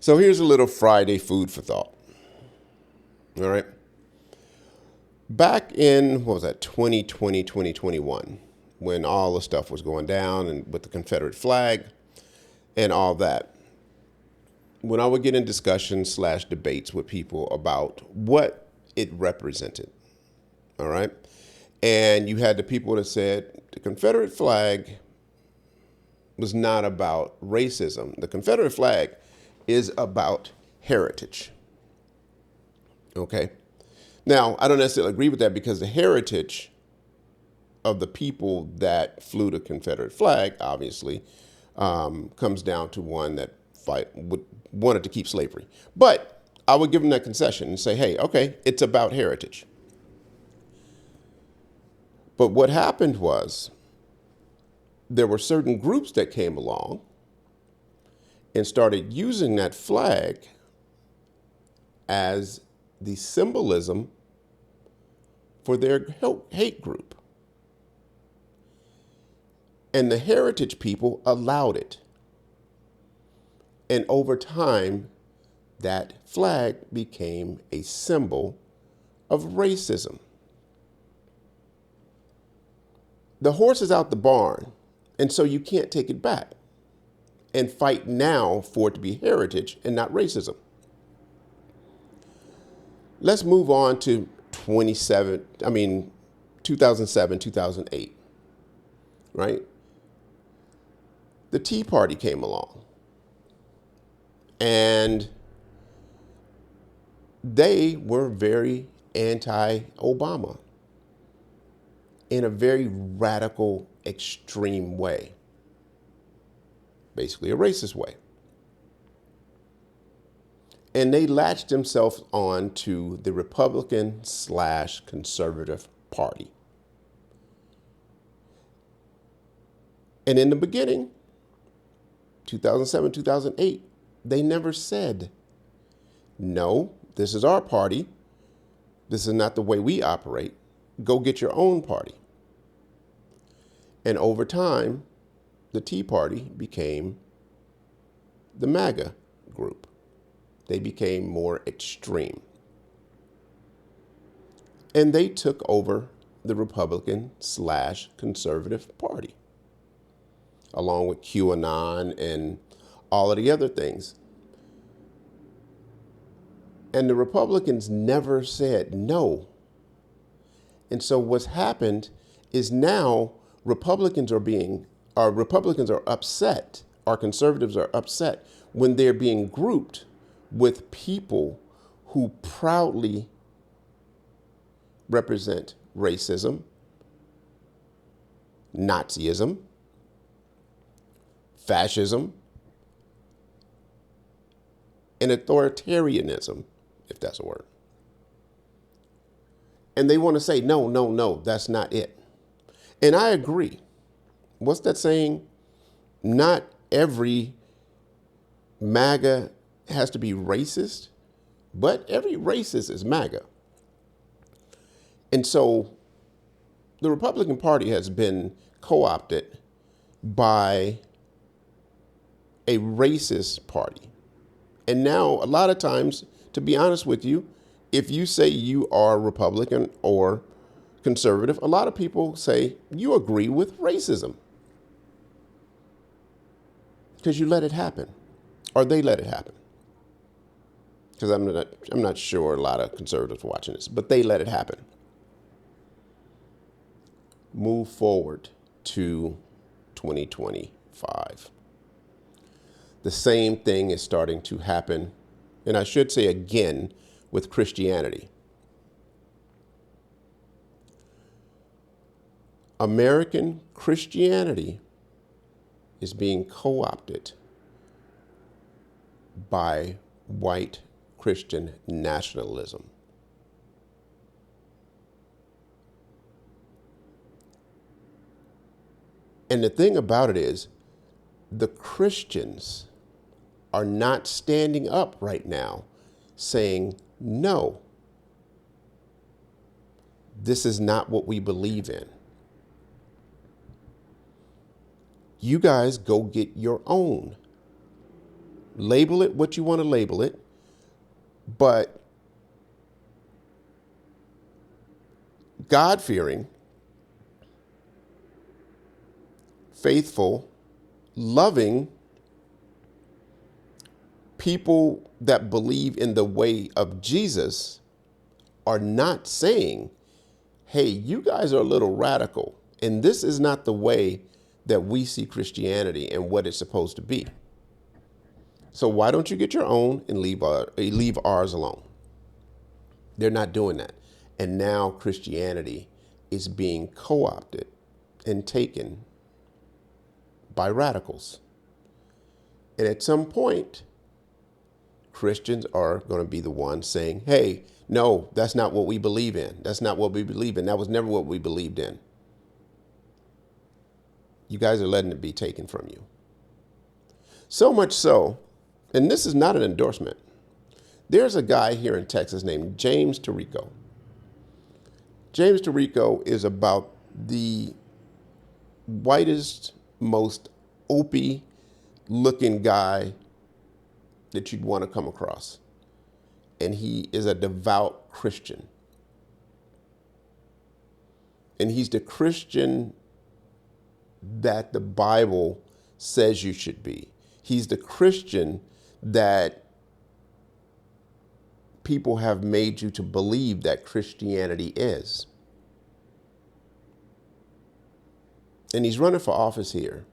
So here's a little Friday food for thought. All right. Back in, what was that, 2020, 2021, when all the stuff was going down and with the Confederate flag and all that, when I would get in discussions / debates with people about what it represented. All right. And you had the people that said the Confederate flag was not about racism. The Confederate flag is about heritage. Okay. Now, I don't necessarily agree with that because the heritage of the people that flew the Confederate flag, obviously, comes down to one that wanted to keep slavery. But I would give them that concession and say, hey, okay, it's about heritage. But what happened was there were certain groups that came along and started using that flag as the symbolism for their hate group. And the heritage people allowed it. And over time, that flag became a symbol of racism. The horse is out the barn, and so you can't take it back and fight now for it to be heritage and not racism. Let's move on to 2007, 2008, right? The Tea Party came along and they were very anti-Obama in a very radical, extreme way, basically a racist way. And they latched themselves on to the Republican / conservative party. And in the beginning, 2007, 2008, they never said, no, this is our party. This is not the way we operate. Go get your own party. And over time, the Tea Party became the MAGA group. They became more extreme. And they took over the Republican / conservative party, along with QAnon and all of the other things. And the Republicans never said no. And so what's happened is now Republicans are upset, our conservatives are upset when they're being grouped with people who proudly represent racism, Nazism, fascism, and authoritarianism, if that's a word. And they want to say, no, no, no, that's not it. And I agree. What's that saying? Not every MAGA has to be racist, but every racist is MAGA. And so the Republican Party has been co-opted by a racist party. And now a lot of times, to be honest with you, if you say you are Republican or conservative, a lot of people say you agree with racism because you let it happen, or they let it happen. Because I'm not sure a lot of conservatives are watching this, but they let it happen. Move forward to 2025. The same thing is starting to happen, and I should say again, with Christianity. American Christianity is being co-opted by white Christian nationalism. And the thing about it is, the Christians are not standing up right now saying, no, this is not what we believe in. You guys go get your own. Label it what you want to label it, but God-fearing, faithful, loving people that believe in the way of Jesus are not saying, hey, you guys are a little radical, and this is not the way that we see Christianity and what it's supposed to be. So why don't you get your own and leave ours alone? They're not doing that. And now Christianity is being co-opted and taken by radicals. And at some point, Christians are going to be the ones saying, hey, no, that's not what we believe in. That's not what we believe in. That was never what we believed in. You guys are letting it be taken from you. So much so, and this is not an endorsement. There's a guy here in Texas named James Tirico. James Tirico is about the whitest, most opie looking guy that you'd want to come across. And he is a devout Christian. And he's the Christian that the Bible says you should be. He's the Christian that people have made you to believe that Christianity is. And he's running for office here.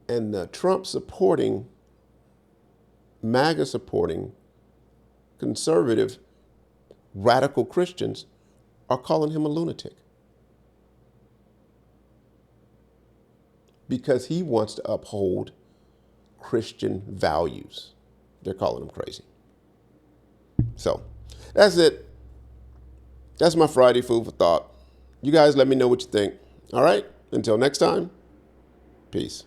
And the Trump supporting, MAGA supporting, conservative, radical Christians are calling him a lunatic. Because he wants to uphold Christian values. They're calling him crazy. So that's it. That's my Friday food for thought. You guys let me know what you think. All right? Until next time, peace.